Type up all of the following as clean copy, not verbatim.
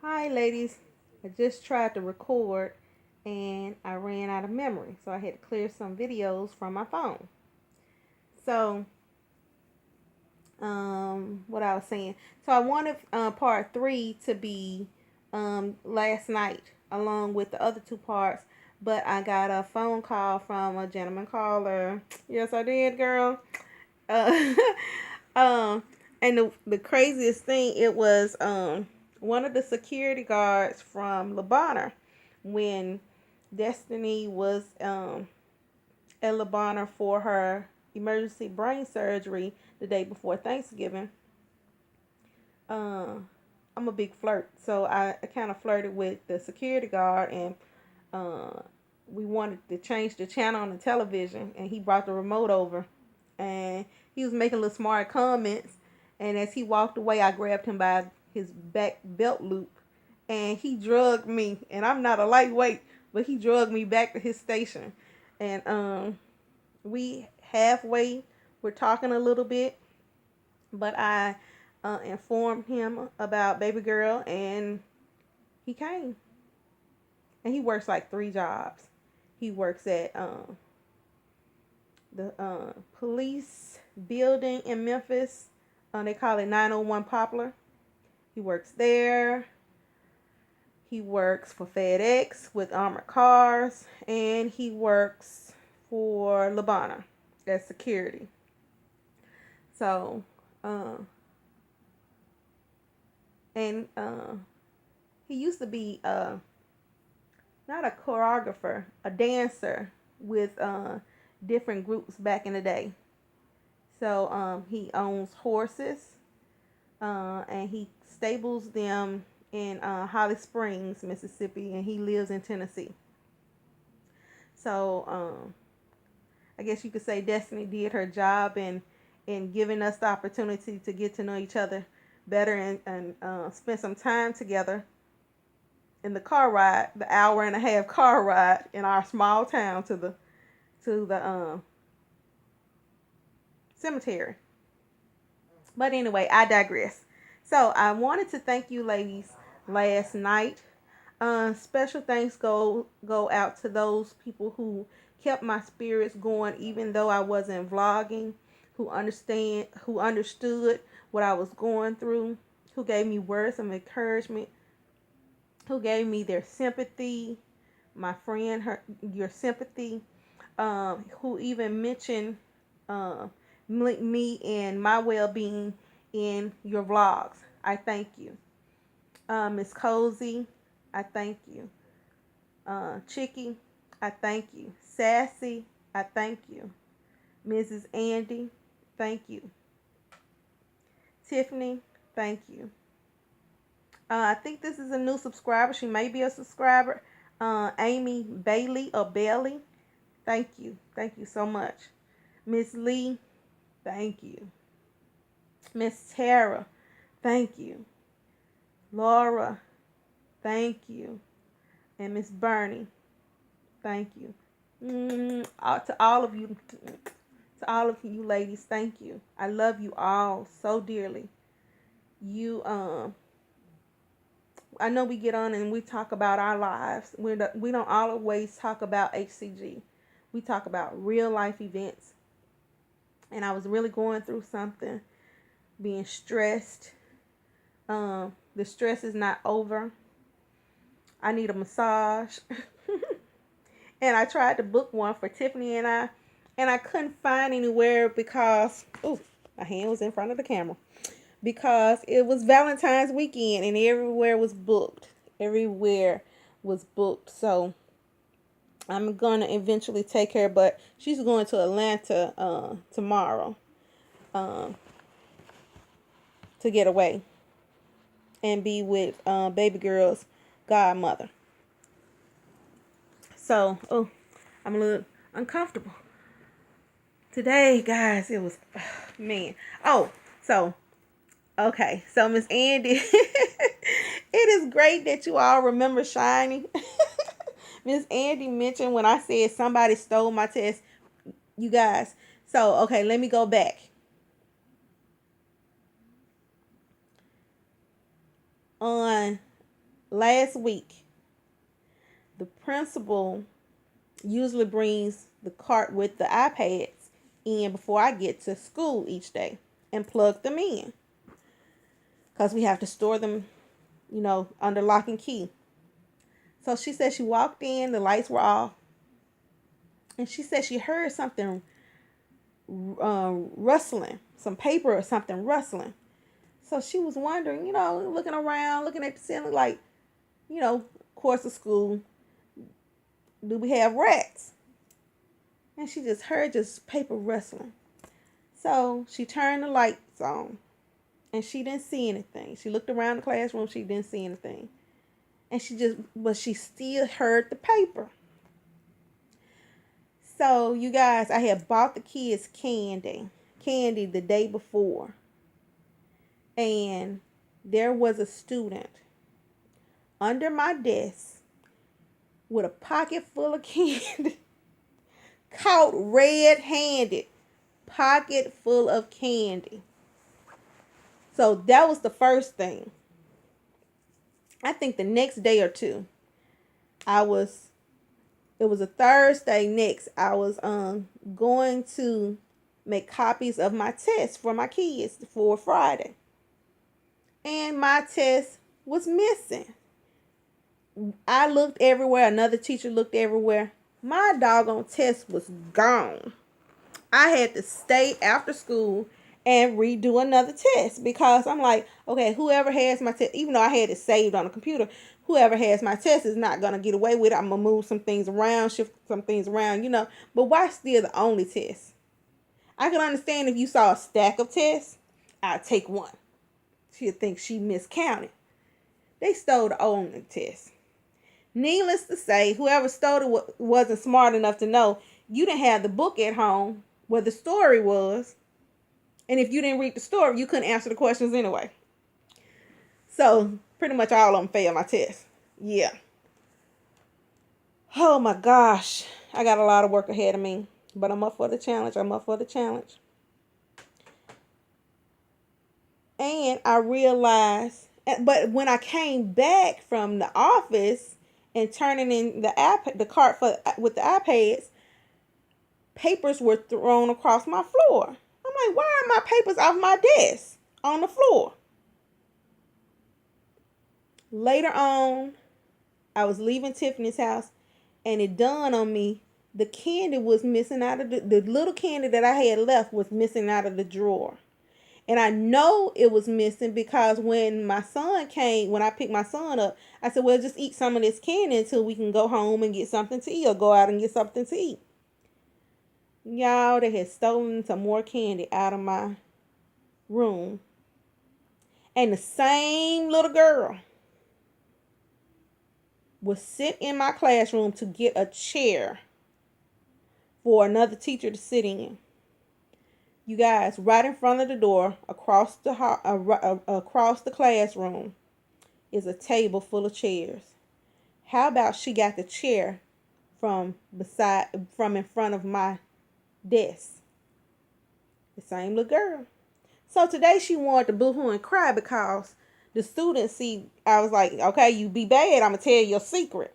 Hi, ladies. I just tried to record and I ran out of memory, so I had to clear some videos from my phone. So, what I was saying. So, I wanted part three to be last night, along with the other two parts, but I got a phone call from a gentleman caller. Yes, I did, girl. Uh, um, and the craziest thing, it was one of the security guards from Lebanon when Destiny was at Lebanon for her emergency brain surgery the day before Thanksgiving. Uh, I'm a big flirt, so I kind of flirted with the security guard, and uh, we wanted to change the channel on the television, and he brought the remote over, and he was making little smart comments. And as he walked away, I grabbed him by his back belt loop, and he drugged me. And I'm not a lightweight, but he drugged me back to his station, and we halfway were talking a little bit, but I informed him about baby girl, and he came. And he works like three jobs. He works at the police building in Memphis. They call it 901 Poplar. He works there. He works for FedEx with armored cars, and he works for Lebanon as security. So, and he used to be not a choreographer, a dancer with different groups back in the day. So he owns horses, and he stables them in Holly Springs, Mississippi, and he lives in Tennessee. So I guess you could say Destiny did her job in giving us the opportunity to get to know each other better, and spend some time together in the car ride, the hour and a half car ride in our small town to the cemetery. But anyway, I digress. So I wanted to thank you, ladies, last night. Special thanks go out to those people who kept my spirits going, even though I wasn't vlogging. Who understood what I was going through, who gave me words of encouragement, who gave me their sympathy. My friend, your sympathy. Who even mentioned me and my well-being in your vlogs. I thank you. Miss Cozy, I thank you. Chicky, I thank you. Sassy, I thank you. Mrs. Andy, thank you. Tiffany, thank you. I think this is a new subscriber. She may be a subscriber. Amy Bailey or Bailey, thank you. Thank you so much. Miss Lee, thank you. Miss Tara, thank you. Laura, thank you. And Miss Bernie, thank you. To all of you ladies, thank you. I love you all so dearly. You I know we get on and we talk about our lives. We don't always talk about HCG. We talk about real life events. And I was really going through something, being stressed. The stress is not over. I need a massage. And I tried to book one for Tiffany and I couldn't find anywhere because my hand was in front of the camera. Because it was Valentine's weekend and everywhere was booked. Everywhere was booked. So I'm gonna eventually take her, but she's going to Atlanta tomorrow to get away and be with baby girl's godmother. So I'm a little uncomfortable today, guys. It was man. Oh, so okay, so Miss Andy, it is great that you all remember Shiny. Miss Andy mentioned when I said somebody stole my test, you guys. So okay, let me go back. On last week, the principal usually brings the cart with the iPads in before I get to school each day and plug them in because we have to store them, under lock and key. So she said she walked in, the lights were off, and she said she heard something rustling, some paper or something rustling. So she was wondering, looking around, looking at the ceiling, like, course of school, do we have rats? And she just heard just paper rustling. So she turned the lights on and she didn't see anything. She looked around the classroom, she didn't see anything. And but she still heard the paper. So you guys, I had bought the kids candy the day before. And there was a student under my desk with a pocket full of candy. Caught red-handed, pocket full of candy. So that was the first thing. I think the next day or two, it was a Thursday next, I was going to make copies of my test for my kids for Friday. And my test was missing. I looked everywhere, another teacher looked everywhere. My doggone test was gone. I had to stay after school and redo another test because I'm like, okay, whoever has my test, even though I had it saved on the computer, whoever has my test is not going to get away with it. I'm going to move some things around, shift some things around, But why still the only test? I can understand if you saw a stack of tests, I'd take one. She'd think she miscounted. They stole the only test. Needless to say, whoever stole it wasn't smart enough to know you didn't have the book at home where the story was. And if you didn't read the story, you couldn't answer the questions anyway. So pretty much all of them failed my test. Yeah. Oh my gosh. I got a lot of work ahead of me. But I'm up for the challenge. And I realized, but when I came back from the office and turning in the cart with the iPads, papers were thrown across my floor. I'm like, why are my papers off my desk on the floor? Later on, I was leaving Tiffany's house and it dawned on me the candy was missing out of the little candy that I had left was missing out of the drawer. And I know it was missing because when I picked my son up, I said, well, just eat some of this candy until we can go home and get something to eat or go out and get something to eat. Y'all, they had stolen some more candy out of my room. And the same little girl was sit in my classroom to get a chair for another teacher to sit in. You guys, right in front of the door, across the classroom, is a table full of chairs. How about she got the chair from in front of my desk? The same little girl. So today she wanted to boo-hoo and cry because the students I was like, okay, you be bad, I'm going to tell you your secret.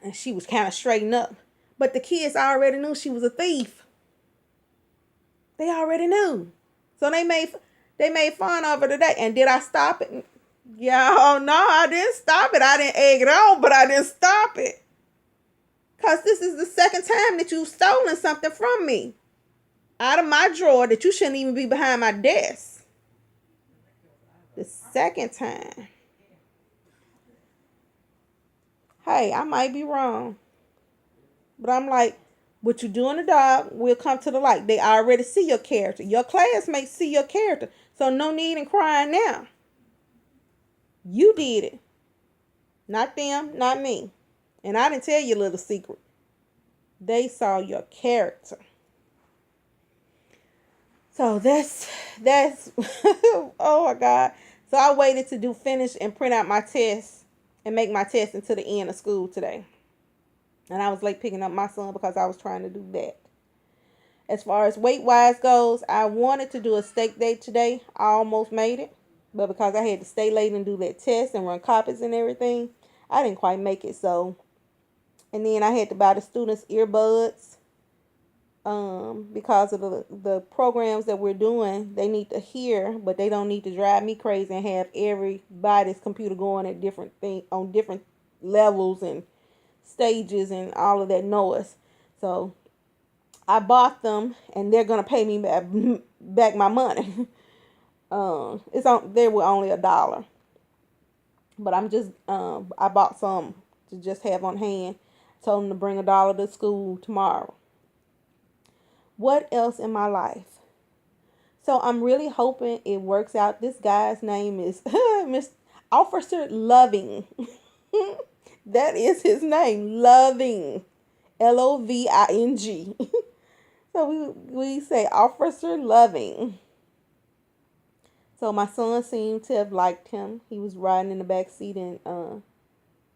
And she was kind of straightened up. But the kids already knew she was a thief. They already knew. So they made fun of her today. And did I stop it? Y'all, no, I didn't stop it. I didn't egg it on, but I didn't stop it. Because this is the second time that you've stolen something from me. Out of my drawer that you shouldn't even be behind my desk. The second time. Hey, I might be wrong. But I'm like, what you do in the dark will come to the light. They already see your character. Your classmates see your character. So no need in crying now. You did it. Not them, not me. And I didn't tell you a little secret. They saw your character. So that's oh my God. So I waited to finish and print out my test and make my test until the end of school today. And I was late picking up my son because I was trying to do that. As far as weight-wise goes, I wanted to do a steak day today. I almost made it. But because I had to stay late and do that test and run copies and everything, I didn't quite make it. So, and then I had to buy the students earbuds, because of the programs that we're doing. They need to hear, but they don't need to drive me crazy and have everybody's computer going at different thing on different levels and stages and all of that noise. So I bought them, and they're gonna pay me back my money. They were only $1, but I bought some to just have on hand. Told them to bring $1 to school tomorrow. What else in my life? So I'm really hoping it works out. This guy's name is Mr. Officer Loving. That is his name, Loving, Loving. So we say Officer Loving. So my son seemed to have liked him. He was riding in the back seat, and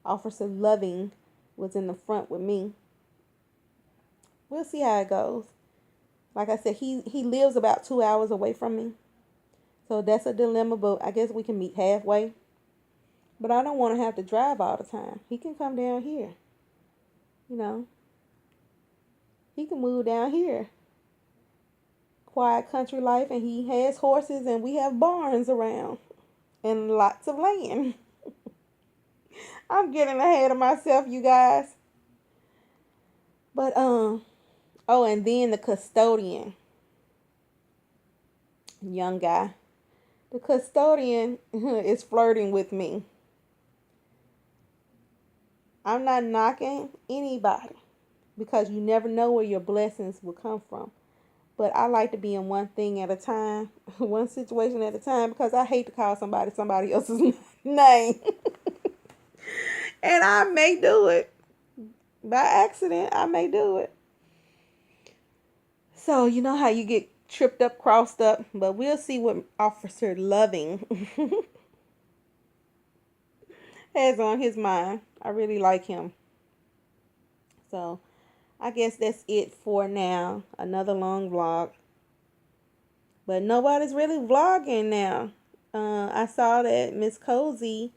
Officer Loving was in the front with me. We'll see how it goes. Like I said, he lives about 2 hours away from me. So that's a dilemma, but I guess we can meet halfway. But I don't want to have to drive all the time. He can come down here. You know, he can move down here. Quiet country life, and he has horses, and we have barns around and lots of land. I'm getting ahead of myself, you guys. But oh, and then the custodian, young guy. The custodian is flirting with me. I'm not knocking anybody, because you never know where your blessings will come from. But I like to be in one thing at a time, one situation at a time, because I hate to call somebody else's name. And I may do it. By accident, I may do it. So, you know how you get tripped up, crossed up, but we'll see what Officer Loving has on his mind. I really like him. So, I guess that's it for now. Another long vlog. But nobody's really vlogging now. I saw that Miss Cozy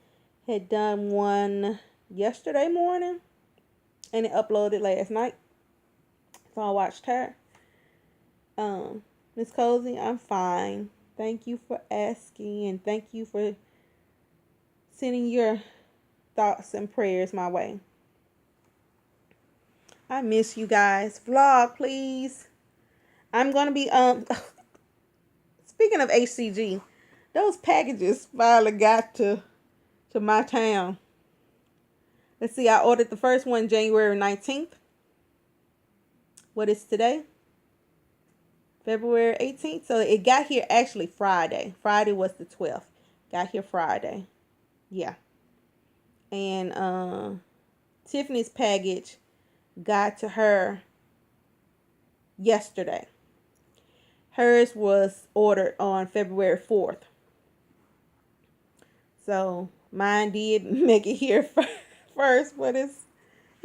had done one yesterday morning, and it uploaded last night. So I watched her. Miss Cozy, I'm fine. Thank you for asking, and thank you for sending your thoughts and prayers my way. I miss you guys. Vlog, please. I'm gonna be speaking of HCG, those packages finally got to my town. Let's see, I ordered the first one January 19th. What is today? February 18th. So it got here actually Friday. Friday was the 12th. Got here Friday. Yeah. And Tiffany's package got to her yesterday. Hers was ordered on February 4th. So mine did make it here first, but it's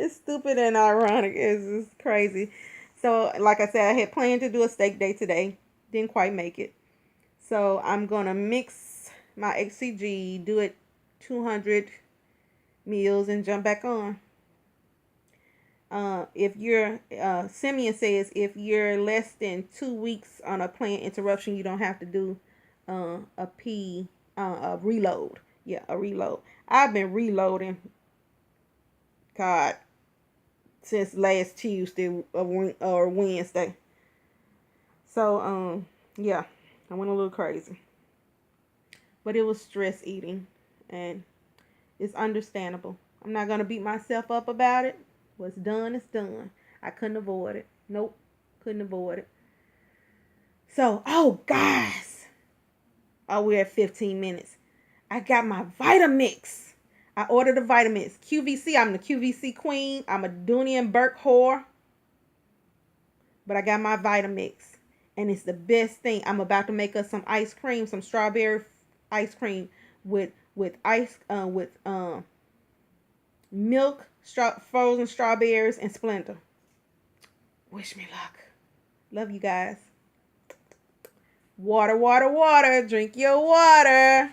stupid and ironic. It's crazy. So like I said, I had planned to do a steak day today. Didn't quite make it. So I'm going to mix my HCG, do it 200 meals, and jump back on. If you're, Simeon says, if you're less than 2 weeks on a planned interruption, you don't have to do a reload. Yeah, a reload. I've been reloading, God, since last Tuesday or Wednesday. So, yeah, I went a little crazy. But it was stress eating, and it's understandable. I'm not going to beat myself up about it. What's done is done. I couldn't avoid it. Nope, couldn't avoid it. So, oh, guys. Oh, we're at 15 minutes. I got my Vitamix. I ordered the Vitamix. QVC, I'm the QVC queen. I'm a Dooney and Burke whore. But I got my Vitamix. And it's the best thing. I'm about to make us some ice cream, some strawberry ice cream with milk, frozen strawberries, and Splenda. Wish me luck. Love you guys. Water, water, water. Drink your water.